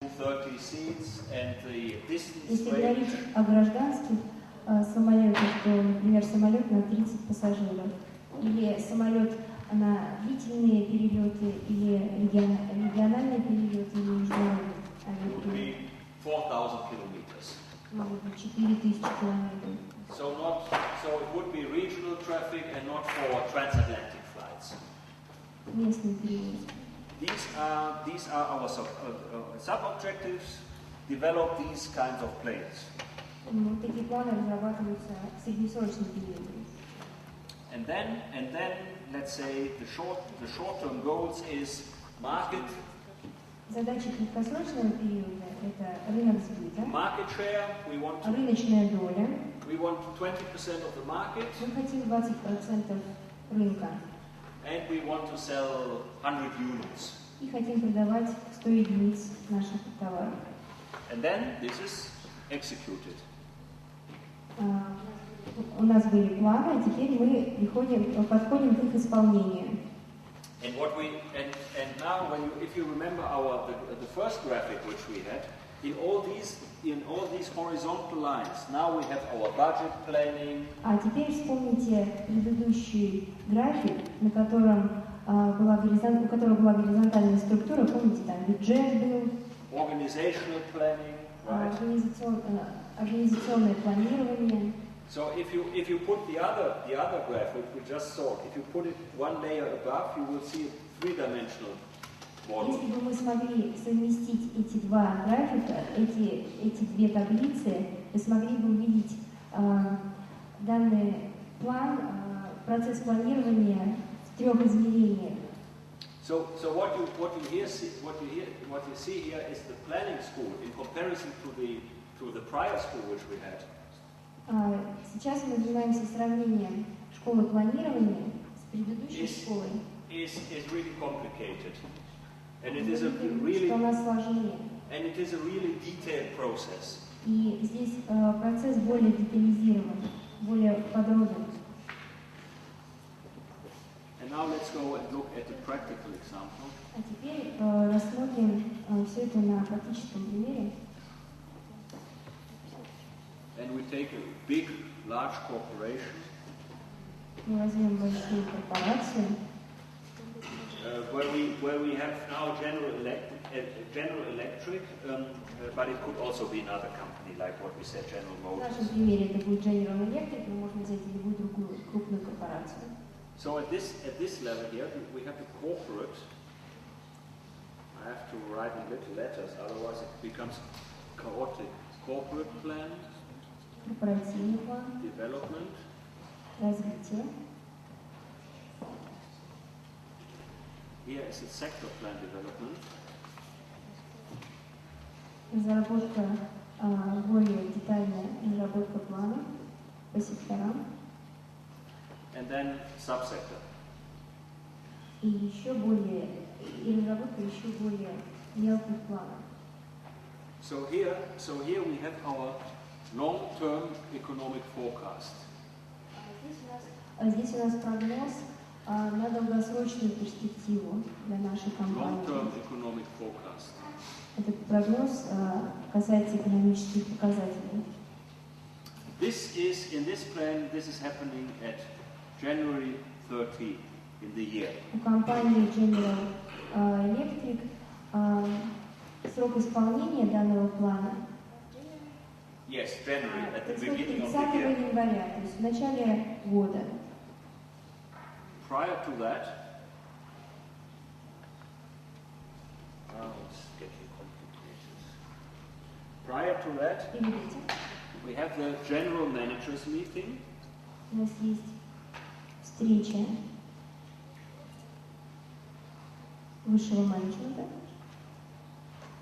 30 seats and the distance. Если говорить о гражданских самолетах, то, например, самолет на 30 пассажиров, или самолет на длительные перелеты, или региональные перелеты, или международные авиаперелеты. 4,000 kilometers. Может быть, 4000 километров. So it would be regional traffic and not for transatlantic flights. Местный перевоз. These are our sub-objectives. Develop these kinds of planes. Такие планы разрабатываются в среднесрочном периоде. And then let's say the short-term goals is market. Задача краткосрочного периода – это рынок сбыта, Market share, рыночная доля. We want 20% of the market. Мы хотим 20% рынка. And we want to sell 100 units. И хотим продавать 100 единиц наших товаров. And then this is executed. У нас были планы, а теперь мы подходим к их исполнению. And now, if you remember the first graphic which we had, in all these horizontal lines, now we have our budget planning. А теперь вспомните предыдущий график, у которого была горизонтальная структура, помните, там бюджет был, organizational planning, right? Организационное планирование. So if you put the other graph which we just saw, if you put it one layer above, you will see a three-dimensional model. Если бы мы смогли совместить эти два графика, эти две таблицы, вы смогли бы увидеть данный план, процесс планирования в трех измерениях. So what you see here is the planning school in comparison to the prior school which we had. Сейчас мы занимаемся сравнением школы планирования с предыдущей школой. Is really complicated, and it is a really detailed process. И здесь процесс более детализирован, более подробный. And now let's go and look at the practical example. А теперь рассмотрим все это на практическом примере. And we take a large corporation. Мы возьмем большую корпорацию. Where we have now General Electric, but it could also be another company, like what we said, General Motors. В нашем примере это будет General Electric, но можно взять любую другую крупную корпорацию. So at this level here, we have the corporate. I have to write in little letters, otherwise it becomes chaotic. Corporate plan. Корпоративный план. Development. Развитие. Here is the sector plan development. Разработка, более детальная разработка плана по секторам. And then subsector. И разработка еще более мелких планов. So here we have our long-term economic forecast. Здесь у нас прогноз на долгосрочную перспективу для нашей компании. Long-term economic forecast. Этот прогноз касается экономических показателей. In this plan, this is happening at January 30 in the year. У компании General Electric срок исполнения данного плана Yes, January, at the 30 beginning of the year. января, то есть в начале года. Prior to that, it's getting complicated. Prior to that, we have the general managers meeting. У нас есть встреча высшего менеджмента,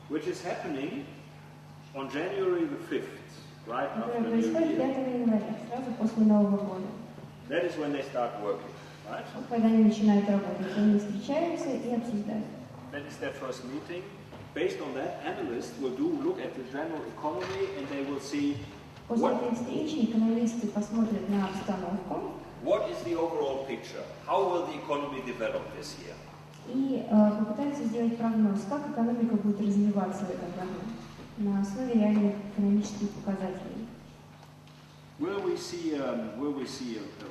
which is happening on January the 5th, right after New происходит 5 Year. января, сразу после Нового года. That is when they start working, right? Когда они начинают работать, они встречаются и обсуждают. That is their first meeting. Based on that, analysts will look at the general economy and they will see После этой встречи экономисты посмотрят на обстановку. what is the overall picture? How will the economy develop this year? и попытаются сделать прогноз, как экономика будет развиваться в этом году на основе реальных экономических показателей. Will we see a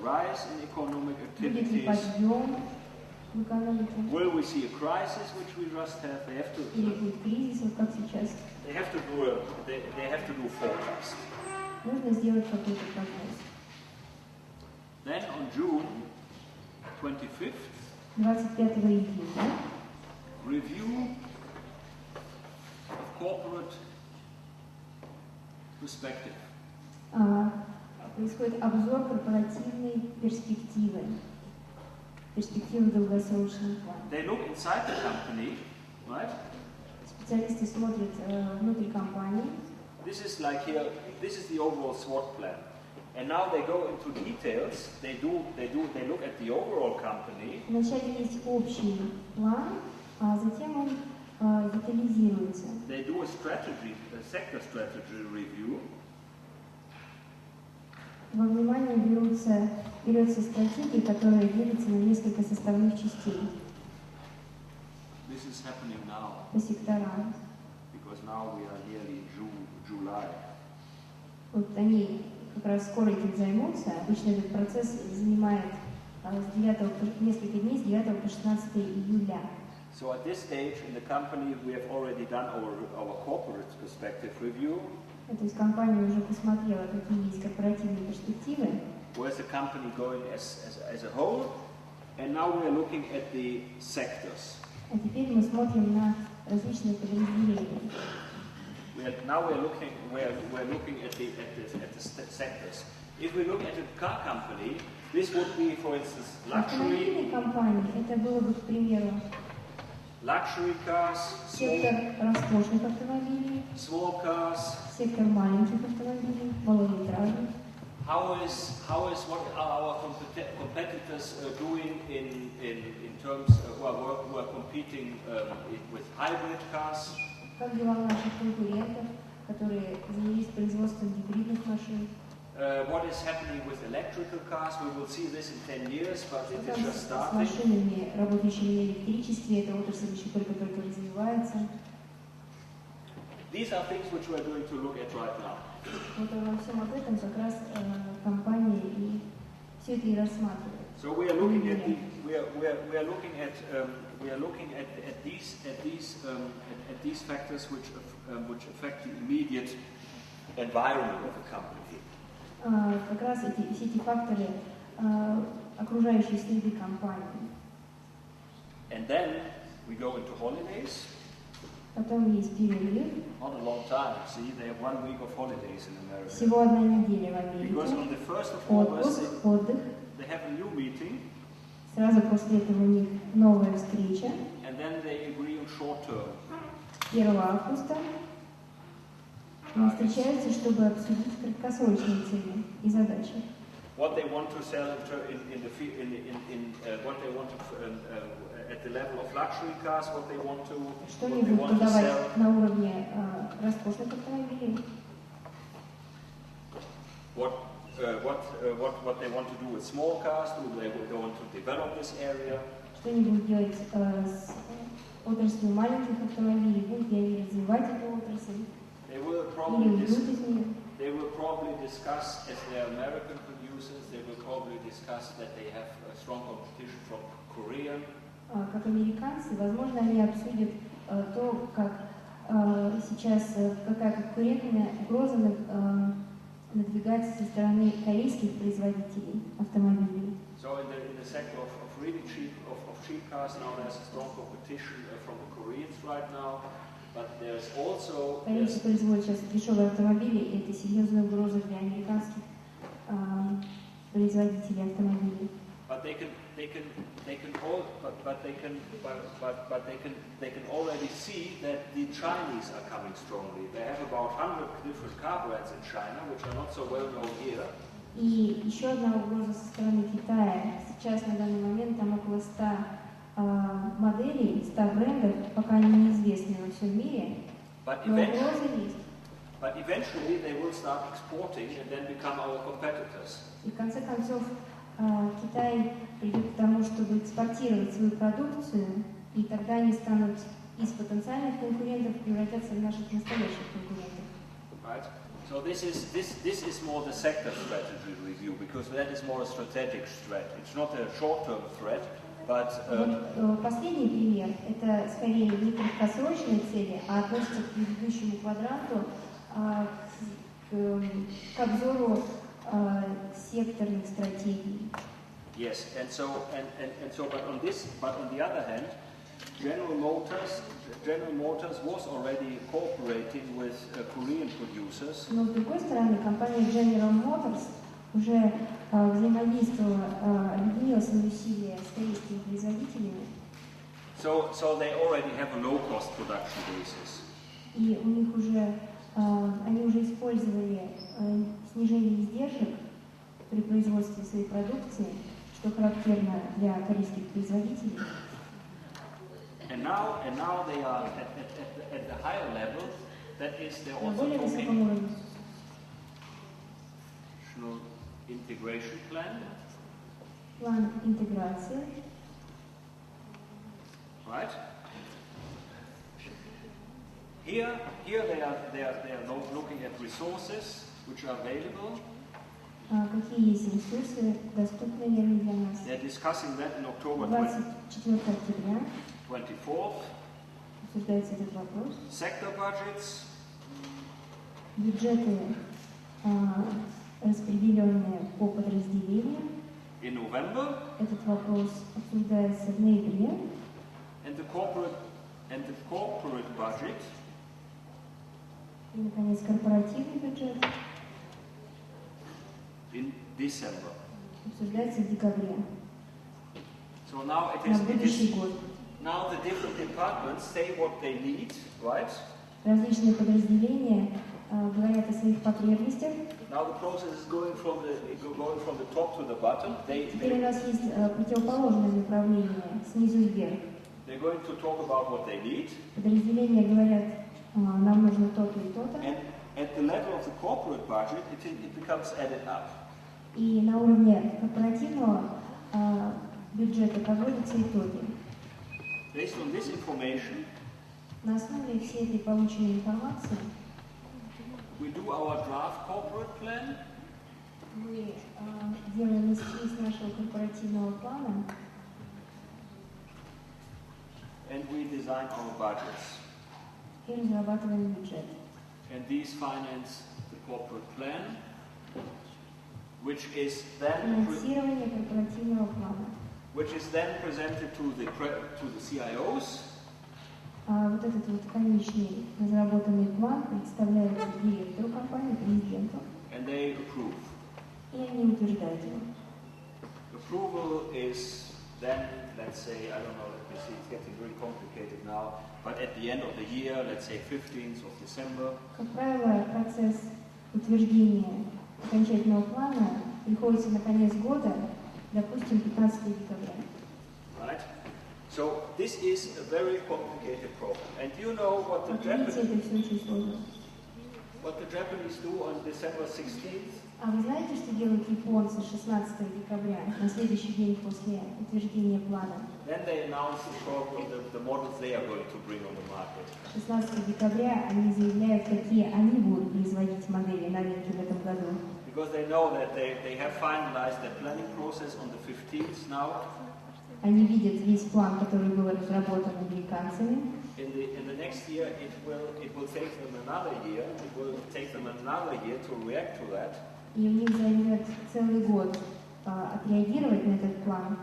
rise in economic Будет ли activities? подъем в экономике? Will we see a crisis, which we just have? Или будет кризис, вот как сейчас? They have to do forecast. Нужно сделать какой-то прогноз. Then on June 25th, 25 июня review of corporate perspective. Происходит обзор корпоративной перспективы долгосрочного плана. They look inside the company, right? Специалисты смотрят внутрь компании. This is like here. This is the overall SWOT plan, and now they go into details. They look at the overall company. Вначале есть общий план, а затем он детализируется. They do a sector strategy review. Во внимание берется стратегия, которая делится на несколько составных частей. This is happening now. По секторам. Because now we are nearly July. Вот они как раз скоро этим займутся. Обычно этот процесс занимает несколько дней, с 9 по 16 июля. So at this stage in the company we have already done our corporate perspective review. То есть компания уже посмотрела, какие есть корпоративные перспективы. Where's the company going as a whole? And now we are looking at the sectors. А теперь мы смотрим на различные подразделения. Now we're looking at the sectors. If we look at a car company, this would be, for instance, Автомобильные компании, это было бы, к примеру, luxury cars, сектор роскошных автомобилей, small cars. сектор маленьких автомобилей, малолитражных. What are our competitors doing in terms who are competing with hybrid cars? Как дела наших конкурентов, которые занялись производством гибридных машин? What is happening with electrical cars? We will see this in 10 years, but it is just С starting. машинами, работающими на электричестве, эта отрасль еще только-только развивается. These are things which we are going to look at right now. Вот во всем об этом как раз компания и все это и рассматривает. So we are looking at these factors which affect the immediate environment of the company. Как раз все эти факторы окружающей среды компании. And then we go into holidays. Потом есть перерыв. Not a long time. See, they have 1 week of holidays in America. Всего одна неделя в Америке. Because on the 1st of August отдых. They have a new meeting. Сразу после этого у них новая встреча. And then they agree on short term. 1 августа они встречаются, чтобы обсудить краткосрочные цели и задачи. What they want to sell what they want to at the level of luxury cars, what they want to Что они будут продавать на уровне роскошных автомобилей. What they want to do with small cars? Do they want to develop this area? Что они будут делать с отраслью маленьких автомобилей? Будут ли они развивать эту отрасль? Или уйдут из нее? They will probably discuss, as they are American producers, they will probably discuss that they have a strong competition from Korea. Как американцы, возможно, они обсудят то, как сейчас, какая конкурентная угроза надвигается со стороны корейских производителей автомобилей. So in the sector of really cheap cars now there's a strong competition from the Koreans right now. But there's also Корейцы производят сейчас дешевые автомобили, и это серьезная угроза для американских производителей автомобилей. But they can already see that the Chinese are coming strongly. They have about 100 different car brands in China, which are not so well known here. И еще одна угроза со стороны Китая. Сейчас на данный момент там около 100 моделей, 100 брендов, пока они неизвестны во всем мире, но угроза есть. But eventually they will start exporting and then become our competitors. И в конце концов Китай придет к тому, чтобы экспортировать свою продукцию И тогда они станут из потенциальных конкурентов превратятся в наших настоящих конкурентов. Right? So this is more the sector strategy review, because that is more a strategic threat. It's not a short-term threat, but... Последний пример – это скорее не краткосрочные цели, а относится к предыдущему квадранту, к обзору секторных стратегий. Yes, and so but on the other hand, General Motors was already cooperating with Korean producers. Но с другой стороны, компания General Motors уже взаимодействовала, объединила свои усилия с корейскими производителями. So they already have a low-cost production basis. И у них уже они уже использовали снижение издержек при производстве своей продукции, что характерно для корейских производителей. And now they are at the higher level. That is, they're also talking integration plan. План интеграции. Right. Here they are looking at resources which are available. Какие есть ресурсы, доступные для нас? They're discussing that in October 24 октября. 24th. Обсуждается этот вопрос. Sector budgets. Бюджеты, распределенные по подразделениям. In November. Этот вопрос обсуждается в ноябре. And the corporate budget. И, наконец, корпоративный бюджет. In December. Обсуждается в декабре. So now now the different departments say what they need, right? Различные подразделения говорят о своих потребностях. Now the process is going from the top to the bottom. Теперь у нас есть противоположное направление, снизу вверх. They're going to talk about what they need. Подразделения говорят, нам нужно то-то и то-то. And at the level of the corporate budget, it becomes added up. И на уровне корпоративного бюджета подводятся итоги. Based on this information, на основе всей этой полученной информации we do our draft corporate plan. Мы делаем эскиз нашего корпоративного плана. And we design our budgets. И разрабатываем бюджет. And these finance the corporate plan, which is then финансирование корпоративного плана. Which is then presented to the CIOs. Вот этот вот конечный разработанный план представляется директору компании, президенту. And they approve. И они утверждают его. Approval is then, let's say, I don't know, let me see, it's getting really complicated now, but at the end of the year, let's say 15th of December. Как правило, процесс утверждения окончательного плана приходится на конец года, допустим, 15 декабря. Right. So this is a very complicated problem. And you know what the Japanese do on December 16th? А вы знаете, что делают японцы 16 декабря, на следующий день после утверждения плана? Then they announce the models they are going to bring on the market. 16 декабря они заявляют, какие они будут производить модели на рынке в этом году. Because they know that they have finalized their planning process on the 15th now. Они видят весь план, который был разработан американцами. In the next year, it will take them another year. It will take them another year to react to that. И у них займет целый год отреагировать на этот план.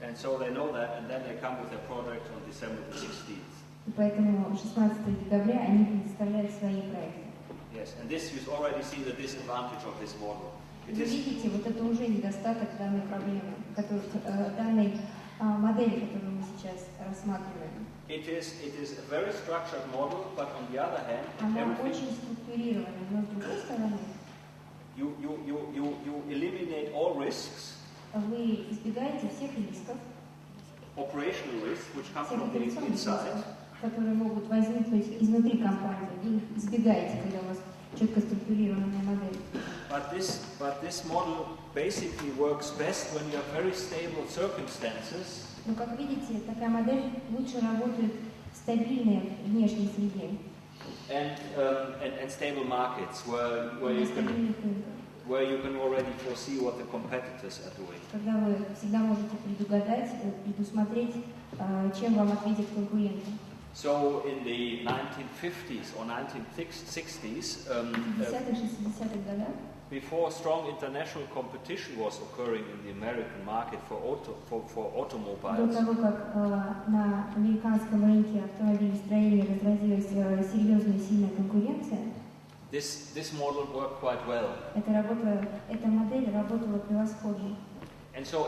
And so they know that, and then they come with their product on December 16th. И поэтому 16 декабря они представляют свои проекты. Yes, and this you already see the disadvantage of this model. Вы видите, вот это уже недостаток данной проблемы, данной модели, которую мы сейчас рассматриваем. It is a very structured model, but on the other hand, она очень структурирована, но с другой стороны, you eliminate all risks. Вы избегаете всех рисков, operational risks, which come from the inside, которые могут возникнуть изнутри компании. Вы их избегаете, когда у вас четко структурированная модель. But this model basically works best when you have very stable circumstances. Но, как видите, такая модель лучше работает в стабильной внешней среде. And stable markets where you can already foresee what the competitors are doing. Когда вы всегда можете предугадать, предусмотреть, чем вам ответят конкуренты. So in the 1950s or 1960s, before strong international competition was occurring in the American market for automobiles, до того, как на американском рынке автомобилестроения разразилась серьезная сильная конкуренция, this model worked quite well. Эта модель работала превосходно. And so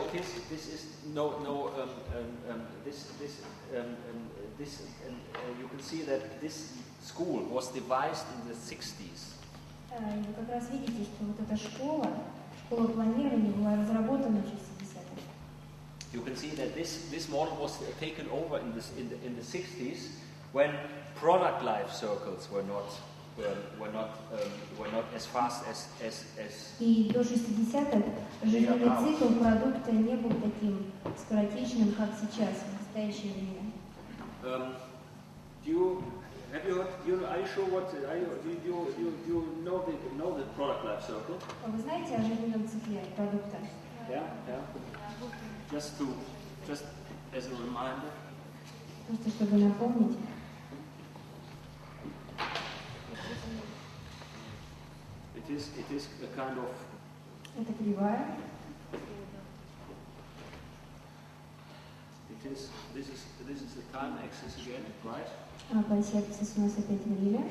you can see that this school was devised in the 60s. Вы как раз видите, что вот эта школа планирования была разработана в 60-х. You can see that this model was taken over in the 60s when product life cycles were not as fast as. И до 60-х жизненный цикл продукта не был таким скоротечным, как сейчас, в настоящее время. Are you sure what? Do you know the product life cycle? Вы знаете о жизненном цикле продукта? Yeah. Just as a reminder. Просто чтобы напомнить. It is a kind of. Это кривая. This is the time axis again, right? По оси аксис у нас опять время.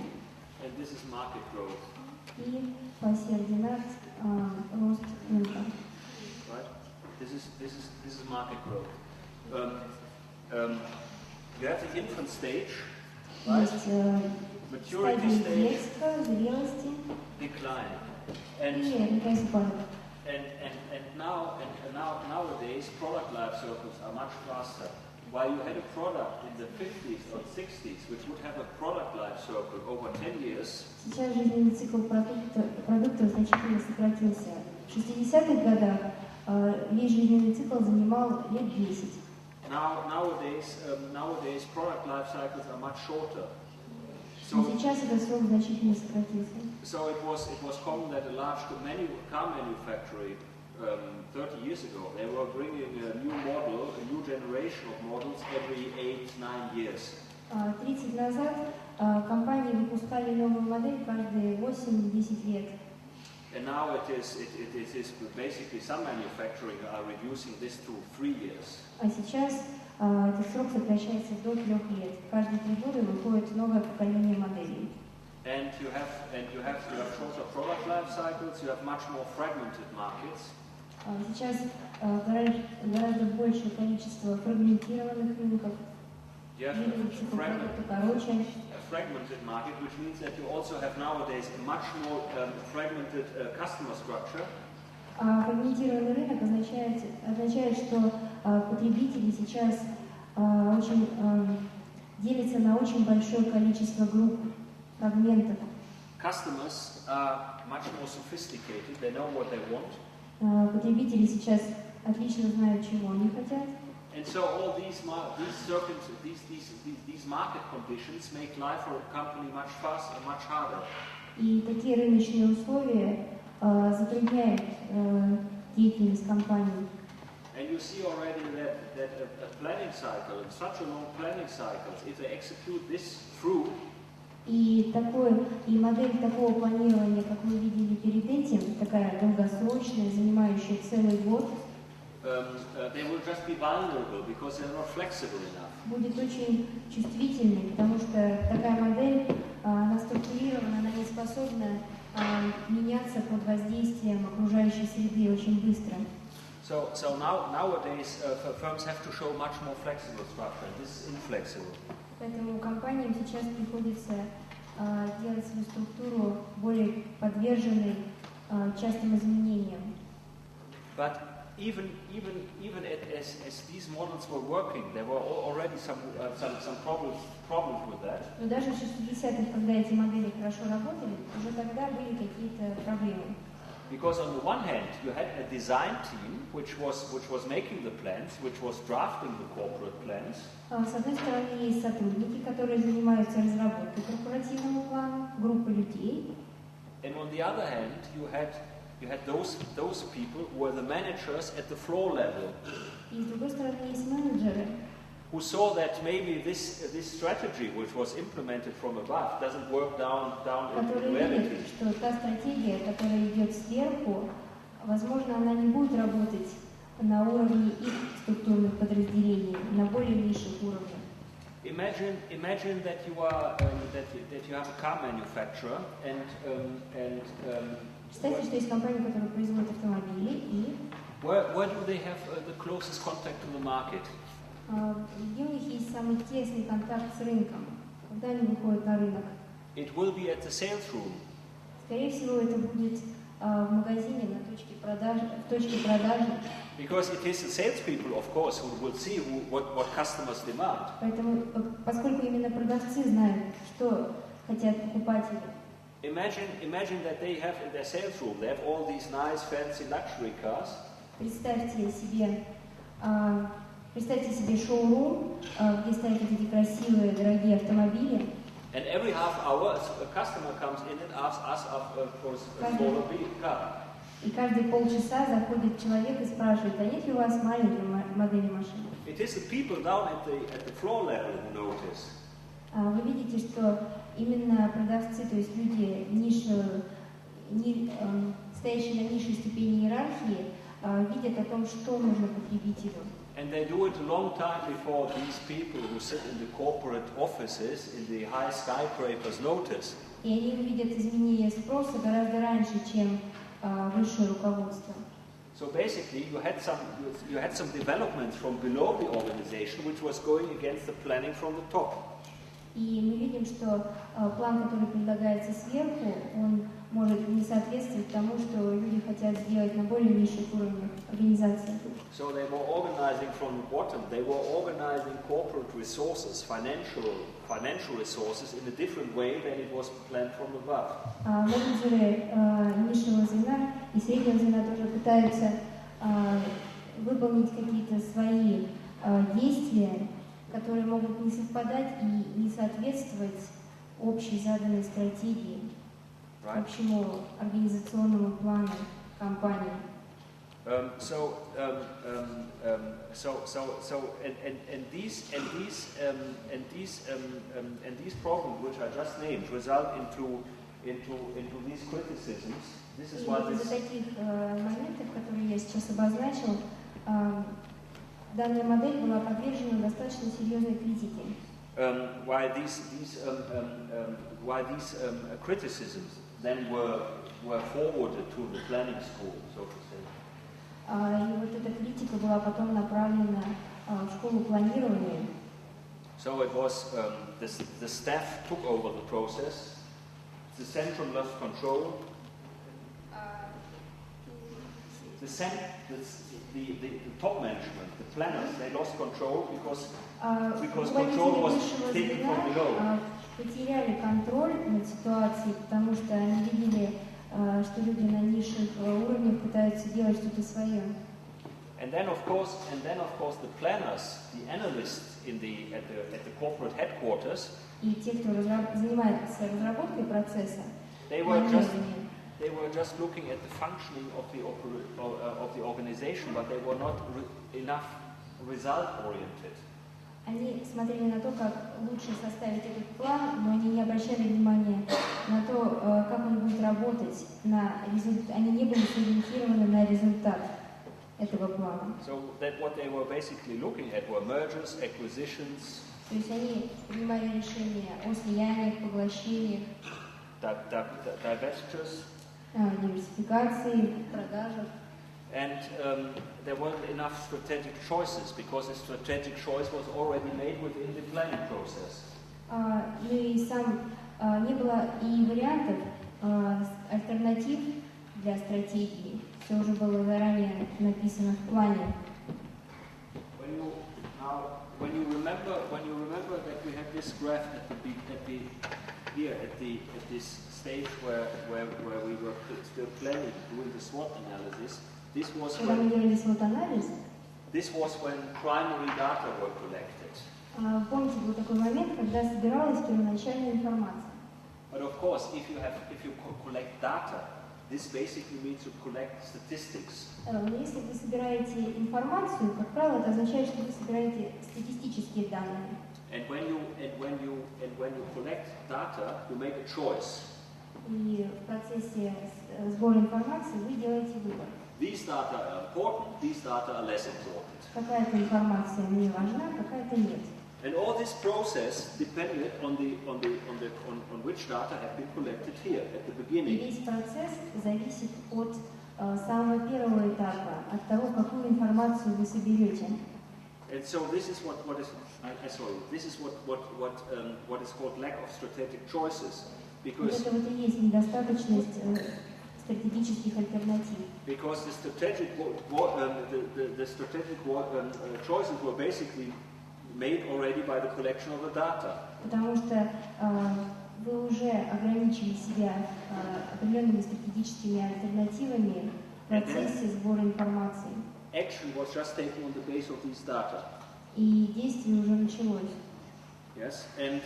And this is market growth. И по оси ординат рост рынка. Right. This is market growth. You have the infant stage, right? Есть maturity стадии stage, детства, зрелости decline, и распад. And nowadays product life cycles are much faster. While you had a product in the 50s or 60s which would have a product life cycle over 10 years. Сейчас жизненный цикл продукта значительно сократился. В 60-х годах весь жизненный цикл занимал лет 10. Nowadays product life cycles are much shorter. Сейчас этот срок значительно сократился. So it was common that a large car manufacturer 30 years ago, they were bringing a new model, a new generation of models every 8-9 years. 30 назад компании выпускали новую модель каждые 8-10 лет. And now it is basically some manufacturing are reducing this to 3 years. А сейчас этот срок сокращается до 3 лет. Каждые 3 года выходит новое поколение моделей. And you have shorter product life cycles. You have much more fragmented markets. Сейчас гораздо большее количество фрагментированных рынков. You have a fragmented market, which means that you also have nowadays a much more fragmented customer structure. Фрагментированный рынок означает, что потребители сейчас делятся на очень большое количество групп, фрагментов. Customers are much more sophisticated. They know what they want. Потребители сейчас отлично знают, чего они хотят. And so all these market conditions make life for a company much faster, much harder. И такие рыночные условия затрудняют деятельность компании. And you see already that a planning cycle, and such a long planning cycles, if they execute this through. И модель такого планирования, как мы видели перед этим, такая долгосрочная, занимающая целый год, they will just be vulnerable because they're not flexible enough. Будет очень чувствительной, потому что такая модель, она структурирована, она не способна меняться под воздействием окружающей среды очень быстро. So nowadays firms have to show much more flexible structure. This is inflexible. Поэтому компаниям сейчас приходится делать свою структуру более подверженной частым изменениям. But even as these models were working, there were already some problems with that. Но даже в 60-х, когда эти модели хорошо работали, уже тогда были какие-то проблемы. Because on the one hand, you had a design team which was making the plans, which was drafting the corporate plans. С одной стороны, есть сотрудники, которые занимаются разработкой корпоративного плана, группа людей. And on the other hand, you had those people who were the managers at the floor level. И с другой стороны, есть менеджеры, who saw that maybe this strategy, which was implemented from above, doesn't work down into reality. Видят, что та стратегия, которая идет сверху, возможно, она не будет работать на уровне их структурных подразделений, на более низших уровнях. Imagine that you are that you have a car manufacturer and Представьте, что есть компания, которая производит автомобили, и where do they have the closest contact to the market? где у них есть самый тесный контакт с рынком, когда они выходят на рынок. It will be at the sales room. Скорее всего, это будет в магазине на точке продажи. Because it is the salespeople, of course, who will see what customers demand. Поэтому, поскольку именно продавцы знают, что хотят покупатели. Imagine that they have in their sales room, they have all these nice, fancy luxury cars. Представьте себе шоурум, где стоят эти красивые, дорогие автомобили. And every half hour, a customer comes in and asks us for a smaller car. И каждые полчаса заходит человек и спрашивает, а нет ли у вас маленькой модели машины? It is the people down at the floor level who notice. Вы видите, что именно продавцы, то есть люди стоящие на низшей ступени иерархии, видят о том, что нужно потребителю. And they do it a long time before these people who sit in the corporate offices in the high skyscrapers notice. И они увидят изменения спроса гораздо раньше, чем высшее руководство. So basically, you had some developments from below the organization, which was going against the planning from the top. И мы видим, что план, который предлагается сверху, он может не соответствовать тому, что люди хотят сделать на более низших уровнях организации. So they were organizing from the bottom. They were organizing corporate resources, financial resources, in a different way than it was planned from above. Менеджеры низшего звена и среднего звена тоже пытаются выполнить какие-то свои действия, которые могут не совпадать и не соответствовать общей заданной стратегии, общему организационному плану компании. These problems which I just named result into these criticisms. This is why из-за таких моментов, которые я сейчас обозначил, данная модель была подвержена достаточно серьезной критике. Why these criticisms then were forwarded to the planning school, so to say. И вот эта критика была потом направлена в школу планирования. So it was the staff took over the process. The central lost control. The top management, the planners, they lost control because control was taken from below. Потеряли контроль над ситуацией, потому что они видели, что люди на низших уровнях пытаются делать что-то свое. And then of course the planners, the analysts at the corporate headquarters. И те, кто занимается разработкой процесса, they were just looking at the functioning of the organization, but they were not enough result-oriented. Они смотрели на то, как лучше составить этот план, но они не обращали внимания на то, как он будет работать. Они не были сориентированы на результат этого плана. So that what they were basically looking at were mergers, acquisitions. То есть они принимали решения о слияниях, поглощениях, divestitures, диверсификации, продажах. And there weren't enough strategic choices because the strategic choice was already made within the planning process. Ну и не было и вариантов, альтернатив для стратегии. Все уже было заранее написано в плане. When you remember that we had this graph at this stage where we were still planning, doing the SWOT analysis, this was Когда мы делали SWOT-анализ, when primary data were collected. Помните, был такой момент, когда собиралась первоначальная информация. But of course, if you collect data, this basically means you collect statistics. Но если вы собираете информацию, как правило, это означает, что вы собираете статистические данные. And when you collect data, you make a choice. И в процессе сбора информации вы делаете выбор. These data are important, these data are less important. Какая-то информация мне важна, какая-то нет. And all this process depended on which data have been collected here at the И beginning. весь процесс зависит от самого первого этапа, от того, какую информацию вы соберете. And so this is what is called lack of strategic choices, because Вот это вот и есть недостаточность стратегических альтернатив. Because the strategic choices were basically made already by the collection of the data. Потому что вы уже ограничили себя определенными стратегическими альтернативами в процессе сбора информации. Action was just taken on the base of these data. И действие уже началось. Yes, and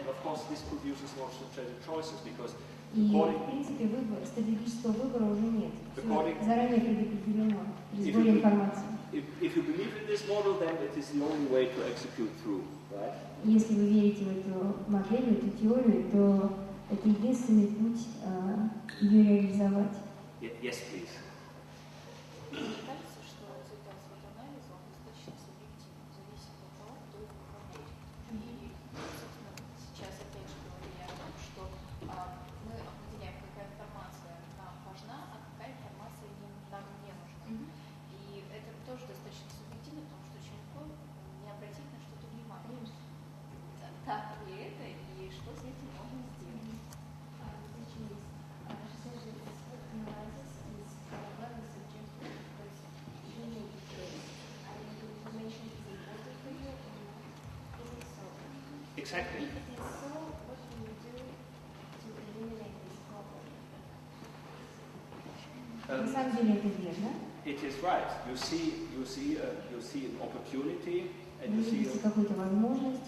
of course this produces more strategic choices because И в принципе стратегического выбора уже нет. Все заранее предопределено при сборе информации. If you believe in this model, then it is the only way to execute through, right? Если вы верите в эту модель, в эту теорию, то это единственный путь ее реализовать. Yes, please. Мне кажется, что результат SWOT-анализа, он достаточно субъективен, зависит от того, кто его выполняет. И, собственно, сейчас опять же говорили о том, что мы определяем, какая информация нам важна, а какая информация нам не нужна. И это тоже достаточно субъективно, потому что очень легко не обратить на что-то внимание. Так ли это и что с этим можно сделать? Exactly. На самом деле это верно. It is right. You see an opportunity, and Вы you видите какую-то возможность,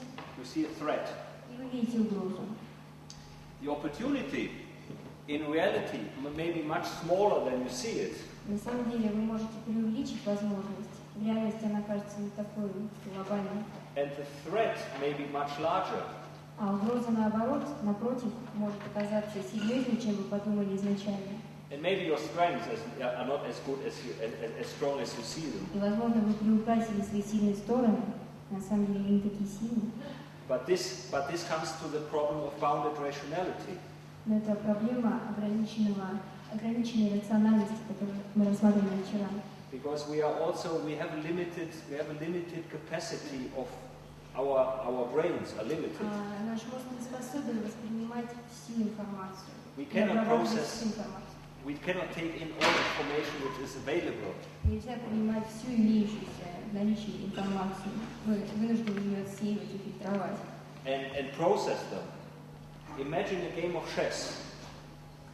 see a threat. и вы видите угрозу. The opportunity, in reality, may be much smaller than you see it. На самом деле вы можете преувеличить возможность. В реальности она кажется не такой глобальной. And the threat may be much larger. А угроза, наоборот, напротив, может оказаться серьезнее, чем вы подумали изначально. And maybe your strengths are not as good as strong as you see them. И, возможно, вы приукрасили свои сильные стороны, на самом деле они такие сильные. But this comes to the problem of bounded rationality. Но это проблема ограниченной рациональности, которую мы рассматривали вчера. Because we have a limited capacity of our brains are limited. Наш мозг не способен воспринимать всю информацию. We cannot take in all information which is available. Нельзя принимать всю имеющуюся в наличии информацию. Мы вынуждены ее отсеивать и фильтровать. And process them. Imagine a game of chess.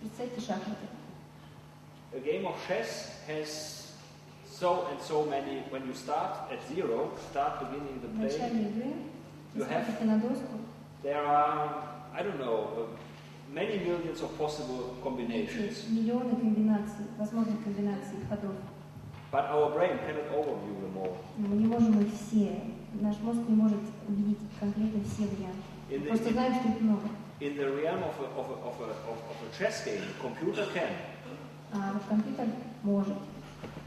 Представьте шахматы. A game of chess has so many. When you start at zero, beginning the В начале play, игры вы смотрите на доску. there are, I don't know, many millions of possible combinations. Миллионы комбинаций, возможных комбинаций ходов. But our brain cannot overview them all. Мы не можем их все. Наш мозг не может увидеть конкретно все варианты. Мы просто знаем, что их много. In the realm of a chess game, a computer can. А вот компьютер может.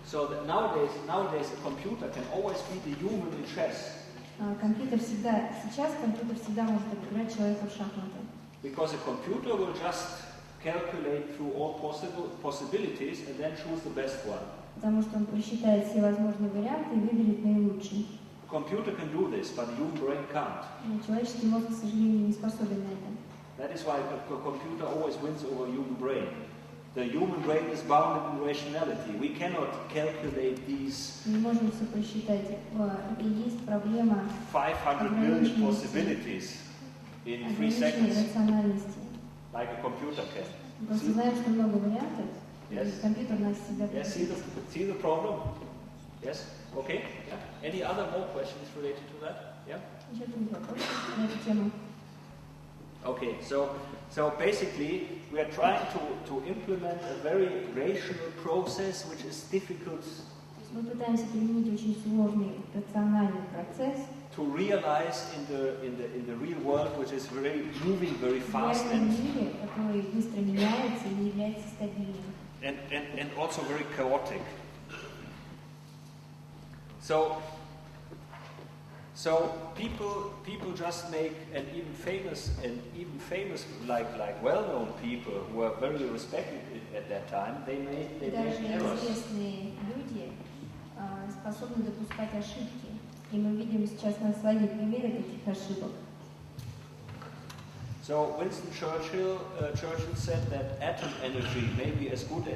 So that nowadays a computer can always be the human in chess. Сейчас компьютер всегда может обыграть человека в шахматы. Because a computer will just calculate through all possibilities and then choose the best one. Потому что он просчитает все возможные варианты и выберет наилучший. A computer can do this, but the human brain can't. Но человеческий мозг, к сожалению, не способен на это. That is why a computer always wins over human brain. The human brain is bounded in rationality. We cannot calculate these. Мы не можем все просчитать. И есть проблема 500 million possibilities in 3 seconds. Рациональности. like a computer can. Просто знаем, что много вариантов. Yes. Компьютер нас всегда Yes, see the problem? Yes? Okay? Yeah. Any other more questions related to that? Yeah? Еще другой вопрос на эту тему. Okay, so basically we are trying to implement a very rational process which is difficult Мы пытаемся применить очень сложный рациональный процесс to realize in the real world, which is moving very fast в реальном мире, который быстро меняется и не является стабильным. and also very chaotic. So people just make and even famous like well-known people who are very respected at that time, they make Даже errors. известные люди способны допускать ошибки. И мы видим сейчас на слайде примеры таких ошибок. So Winston Churchill said that atom energy may be as good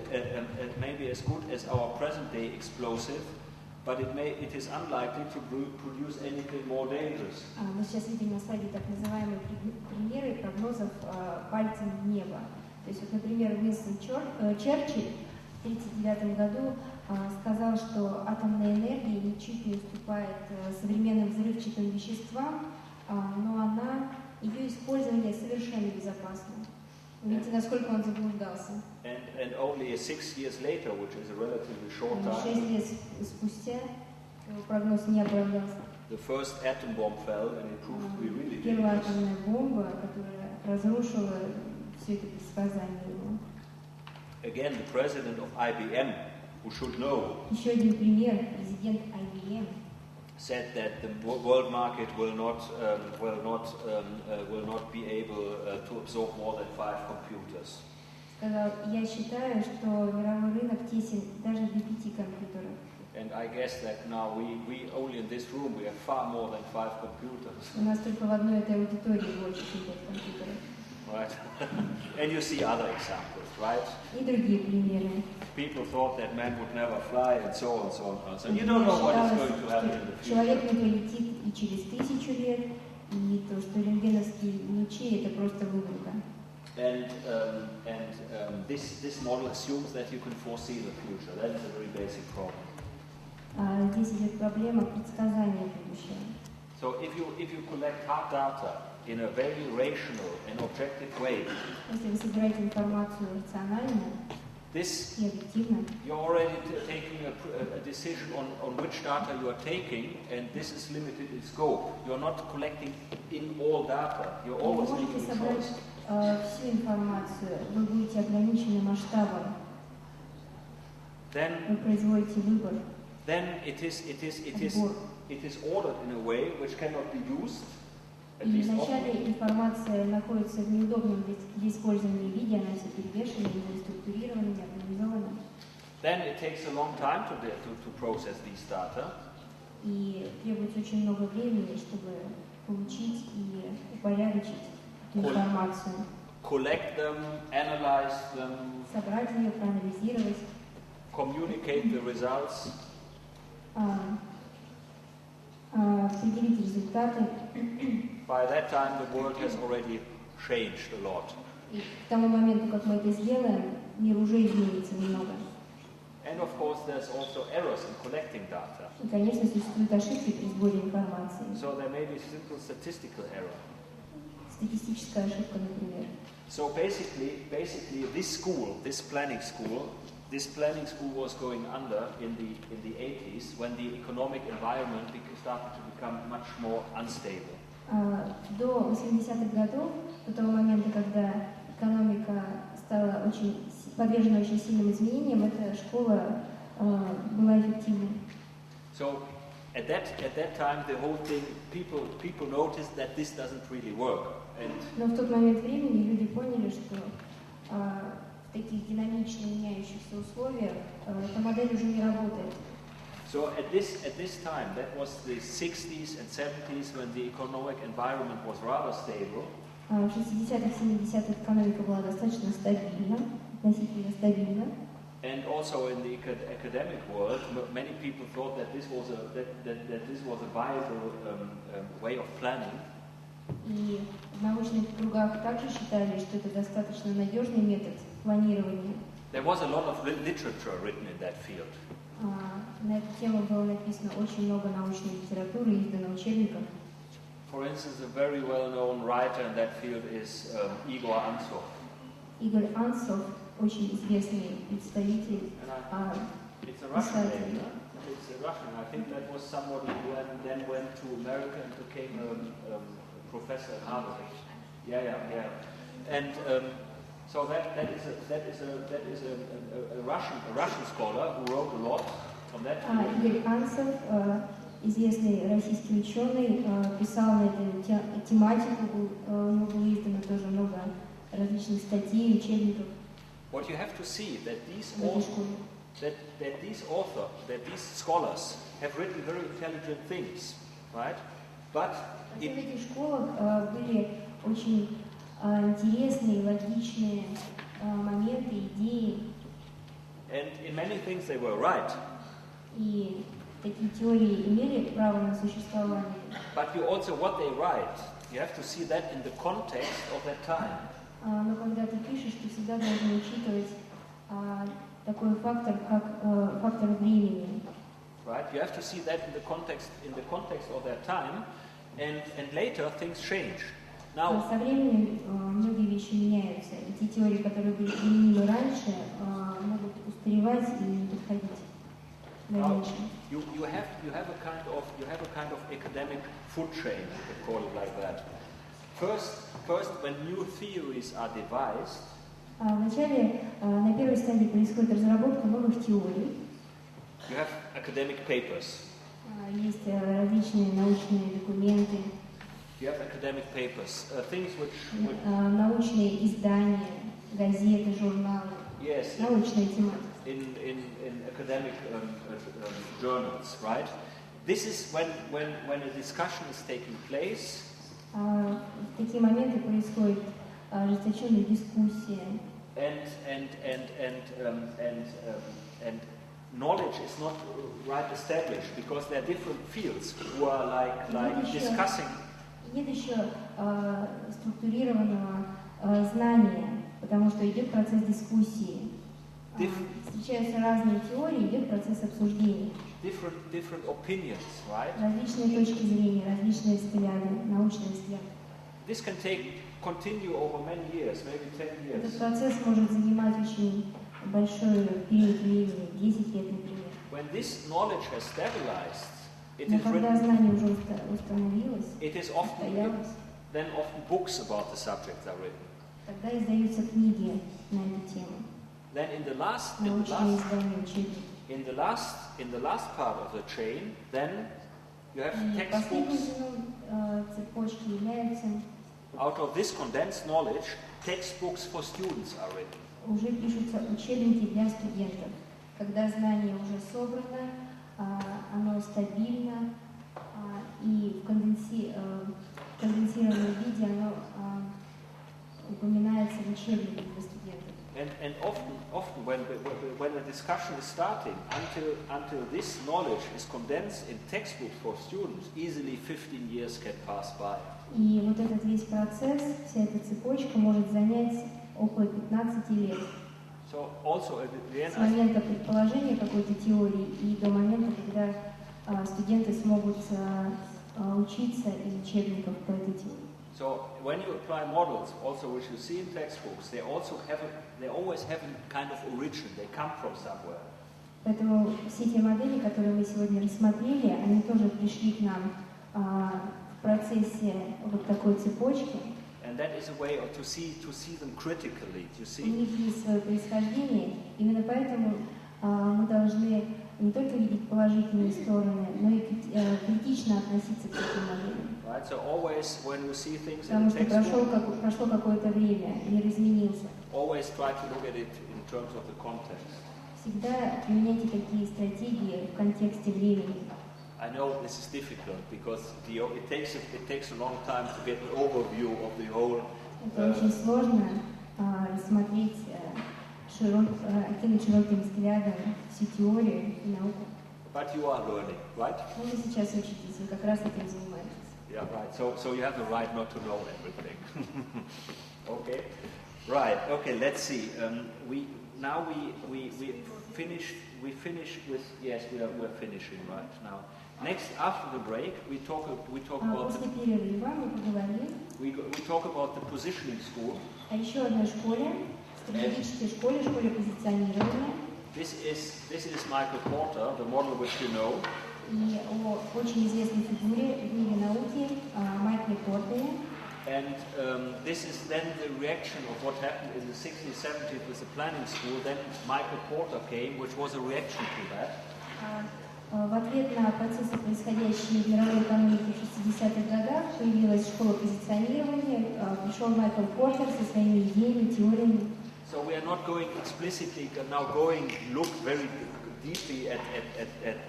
as our present-day explosive, but it is unlikely to produce anything more dangerous. Мы сейчас видим на слайде так называемые примеры прогнозов пальцем в небо. То есть, вот, например, Уинстон Черчилль в 1939 году сказал, что атомная энергия ничуть не уступает современным взрывчатым веществам, но ее использование совершенно безопасно. Видите, насколько он заблуждался. And only 6 years later, which is a relatively short 6 time, лет спустя его прогноз не оправдался. the first atom bomb fell, and it proved to be really Первая dangerous. атомная бомба, которая разрушила все это предсказание его. Again, the president of IBM, who should know, Еще один пример. Президент IBM said that the world market will not be able to absorb more than 5 computers. сказал, я считаю, что мировой рынок тесен даже для 5 компьютеров. And I guess that now we only in this room we have far more than 5 computers. У нас только в одной этой аудитории больше, чем 5 компьютеров. Right? And you see other examples, right? И другие примеры. People thought that man would never fly, and so on, so on. So you don't know what is going to happen in the future. Человек не полетит и через 1000 лет, и то, что рентгеновские лучи, это просто выдумка. And this model assumes that you can foresee the future. That is a very basic problem. Здесь идет проблема предсказания будущего. So if you collect hard data in a very rational and objective way, Если вы собираете информацию рационально this и объективно, you're already taking a decision on which data you are taking, and this is limited in scope. You're not collecting in all data. You're вы always можете making a собрать choice. всю информацию, вы будете ограничены масштабом, вы производите выбор. Then it is ordered in a way which cannot be used. At И least вначале often. информация находится в неудобном для использования виде, она вся перевешена, не структурирована, не организована. Then it takes a long time to process these data. И требуется очень много времени, чтобы получить и упорядочить эту информацию. Collect them, analyze them, Собрать ее, проанализировать. communicate the results. Определить результаты. By that time, the world has already changed a lot. И к тому моменту, как мы это сделаем, мир уже изменится немного. And of course, there's also errors in collecting data. И, конечно, существуют ошибки при сборе информации. So there may be simple statistical error. Статистическая ошибка, например. So basically, this planning school was going under in the 80s when the economic environment started to become much more unstable. До 80-х годов, до того момента, когда экономика стала подвержена очень сильным изменениям, эта школа была эффективной. So at that time, the whole thing, people noticed that this doesn't really work. Но в тот момент времени люди поняли, что в таких динамично меняющихся условиях эта модель уже не работает. So at this time, that was the 60s and 70s when the economic environment was rather stable. В 60-х, 70-х экономика была достаточно стабильна, относительно стабильна. And also in the academic world, many people thought that this was a viable way of planning. И В научных кругах также считали, что это достаточно надежный метод планирования. There was a lot of literature written in that field. На эту тему было написано очень много научной литературы, издано учебников. For instance, a very well-known writer in that field is Igor Antsov. Игорь Анцов, очень известный представитель It's a Russian name, no? It's a Russian. I think that was somebody who then went to America and became a professor at Harvard. Yeah. And so that is a Russian scholar who wrote a lot on that. Игорь Анцов, известный российский ученый, писал на эту тематику, у него было издано тоже много различных статей, учебников. What you have to see that these scholars have written very intelligent things, right? But в этих школах были очень интересные, логичные моменты, идеи. And in many things they were right. И такие теории имели право на существование. But you also what they write, you have to see that in the context of that time. Но когда ты пишешь, ты всегда должен учитывать такой фактор, как фактор времени. Right? You have to see that in the context of that time, and later things change. Now, со временем многие вещи меняются. И те теории, которые были применимы раньше, могут устаревать и не подходить в дальнейшем. You have a kind of academic food chain, we call it like that. First, when new theories are devised, вначале на первой стадии происходит разработка новых теорий. You have academic papers. Есть различные научные документы. You have academic papers, things which научные издания, газеты, журналы. Yes. Научная тематика. In academic journals, right? This is when a discussion is taking place. В такие моменты происходит ожесточенная дискуссия. And knowledge is not right established because there are different fields who are like discussing. Нет еще структурированного знания, потому что идет процесс дискуссии. Встречаются разные теории, идет процесс обсуждения. Different opinions, right? Различные точки зрения, различные взгляды, научные взгляды. This can continue over many years, maybe 10 years. Этот процесс может занимать очень большой период времени, 10 лет, например. When this knowledge has stabilized, Но когда знание уже установилось, состоялось, then often books about the subject are written. Тогда издаются книги на эту тему. Then in the last part of the chain, then you have textbooks. Цепочки являются. Out of this condensed knowledge, textbooks for students are written. Уже пишутся учебники для студентов. Когда знание уже собрано, оно стабильно, и в конденсированном виде оно упоминается в учебнике для студентов. And often when a discussion is starting, until this knowledge is condensed in textbooks for students, easily 15 years can pass by. И вот этот весь процесс, вся эта цепочка может занять около 15 лет. So also с момента предположения какой-то теории и до момента, когда студенты смогут учиться из учебников по этой теории. So when you apply models, also which you see in textbooks, they always have a kind of origin. They come from somewhere. Поэтому все те модели, которые мы сегодня рассмотрели, они тоже пришли к нам в процессе вот такой цепочки. And that is a way to see them critically. You see. У них есть свое происхождение. Именно поэтому мы должны не только видеть положительные стороны, но и критично относиться к этим моделям. Right, so always when you see things Потому in что the textbook, прошло какое-то время, мир изменился. Always try to look at it in terms of the context. Всегда применяйте такие стратегии в контексте времени. I know this is difficult because it takes a long time to get an overview of the whole. Это очень сложно рассмотреть, окинуть широким взглядом всю теорию и науку. But you are learning, right? Но вы сейчас учитесь, вы как раз этим занимаетесь. Yeah, right. So you have the right not to know everything. Okay. Right. Okay. Let's see. We finish with yes. We're finishing right now. Next, after the break, we talk about После перерыва мы поговорим we talk about the positioning school. о еще одной школе, стратегической школе, школе позиционирования. This is Michael Porter, the model which you know. И о очень известной фигуре в мире науки Майкле Портере. And this is then the reaction of what happened in the 60s, 70s with the planning school. Then Michael Porter came, which was a reaction to that. В ответ на процессы, происходящие в мировой экономике в 60-х годах, появилась школа позиционирования, пришел Майкл Портер со своими идеями, теориями. So we are not going explicitly now look very deeply at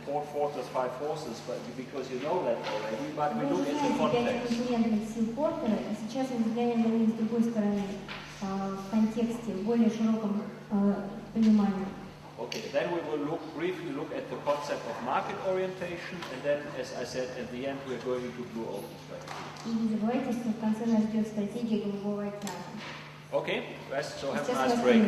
4 forces, 5 forces, but because you know that already, but we look at the context. Конкурентных сил Портера, и сейчас мы взглянем на них с другой стороны, в контексте, в более широком понимании. Okay, then we will briefly look at the concept of market orientation, and then, as I said, at the end we are going to blue ocean strategy. И не забывайте, что в конце нас ждет стратегия голубого океана. Okay, so have a nice break.